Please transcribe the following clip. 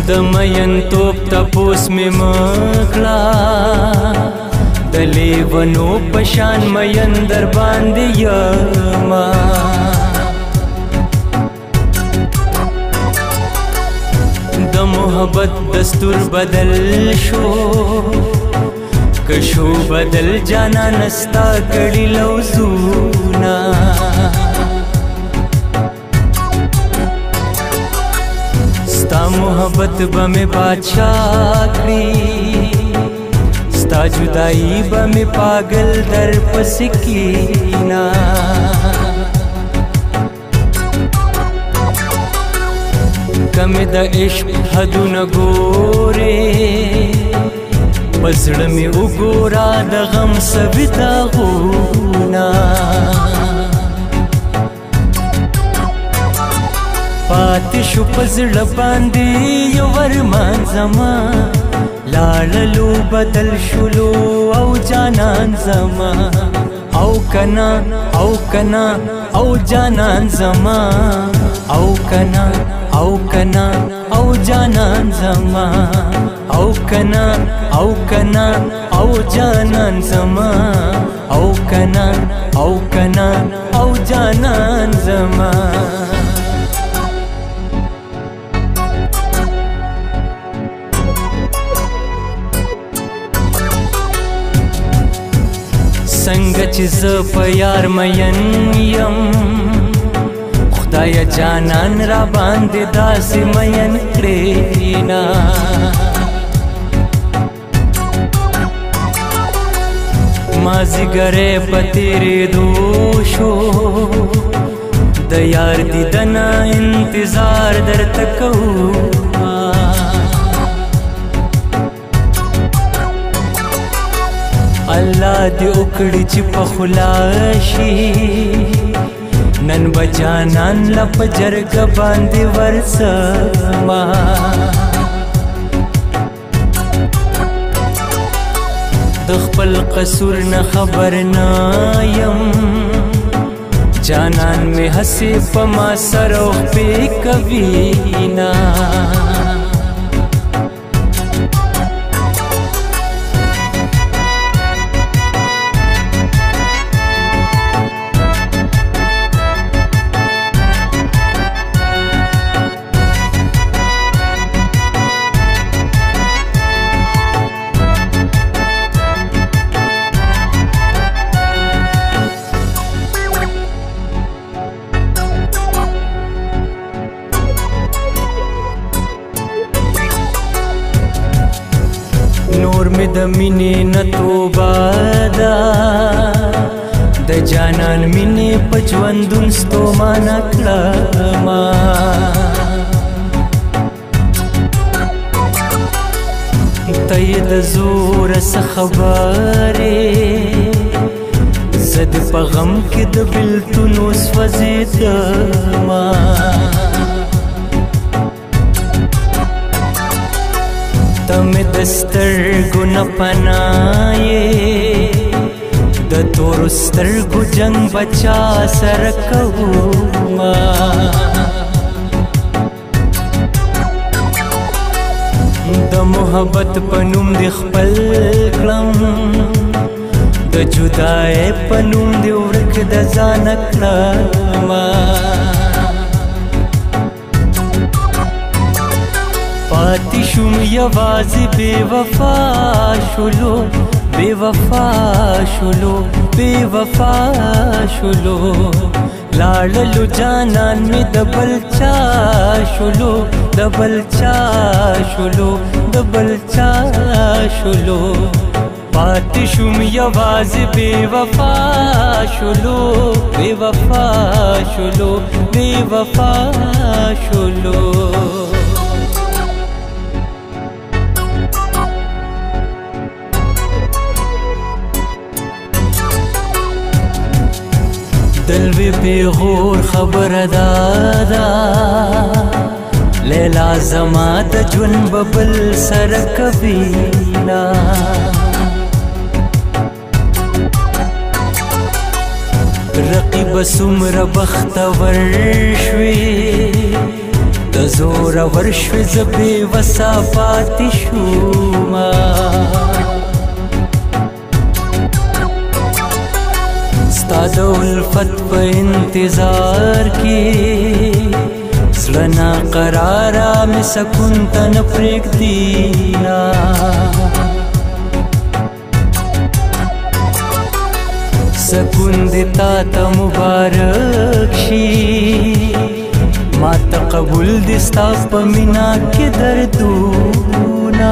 د مین توپ تپوس می مکړه د لیونو پشان مین در باندې یما د محبت دستور بدل شو کشو بدل جانا نستا کړي لوزونا ستا محبت بمې بادشاہ کړي ستا جدائی بمې پاگل در پس کینا کمی د عشق حدونه ګورې پزړه مې وګوره د غم سوي داغونه پاتې شو په زړه باندې یو ارمان زما لاړلو بدل شولو او جانان زما او کنا او کنا او جانان زما او کنا او کنا او جانان زما او کنا او کنا او جانان زما او کنا او کنا او جانان زما څنګه چې زه په یار مین یم خدای جانان را باندې داسې مین کړې نا مازیګری په تېرېدو شو د یار دیدنه انتظار درته کومه الله دې وکړي چې په خلاشي نن بجانان لپ جرګ باندې ورسما د خپل قصور نه خبر نه یم جانان مې هسې په ما سره پې کوي نه نور می د مینې نه توبه ده د جانان مینې په ژوندون ستومانه کړمه ته یې د زوره څه خبرې زه د په غم کې د بېلتونو سوځېدمه تمه دسترګو نه پناه د تورو سترګو جنگ بچا سره کومه د محبت په نوم دې خپل کړم د جدای په نوم دې ورک د ځانه کړمه پاتې شوم یوازې بې وفا شولو بې وفا شولو بې وفا شولو لاړلو جانان مې د بل چا شولو د بل چا شولو د بل چا شولو پاتې شوم یوازې بې وفا شولو بې وفا شولو بې وفا شولو دلوی پیغور خبر دادا لیلا زما د ژوند ببل سره کوینا رقیب څومره بختور شوې د زور ورشو زبی وسا پاتی شوما ستا د الفت په انتظار کې زړه ناقراره مې سکون ته نه پرېږدي نه سکون دې تا ته مبارک شي ما ته قبول دې ستا په مینا کې دردونه